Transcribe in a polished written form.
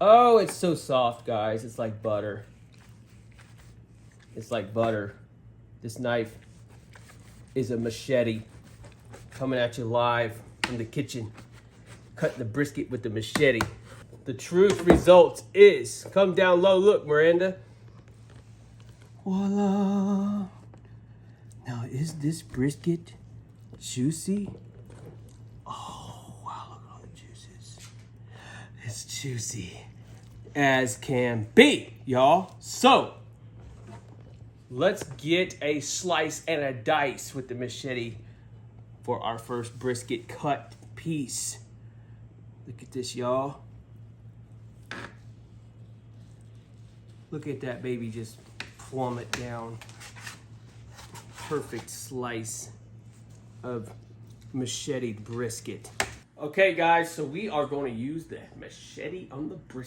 Oh, it's so soft, guys. It's like butter. It's like butter. This knife is a machete coming at you live from the kitchen. Cutting the brisket with the machete. The truth results is, come down low, look, Miranda. Voila. Now, is this brisket juicy? Oh, wow, look at all the juices. It's juicy as can be, y'all. So, let's get a slice and a dice with the machete for our first brisket cut piece. Look at this, y'all. Look at that baby just plummet down. Perfect slice of machete brisket. Okay, guys, so we are going to use the machete on the brisket.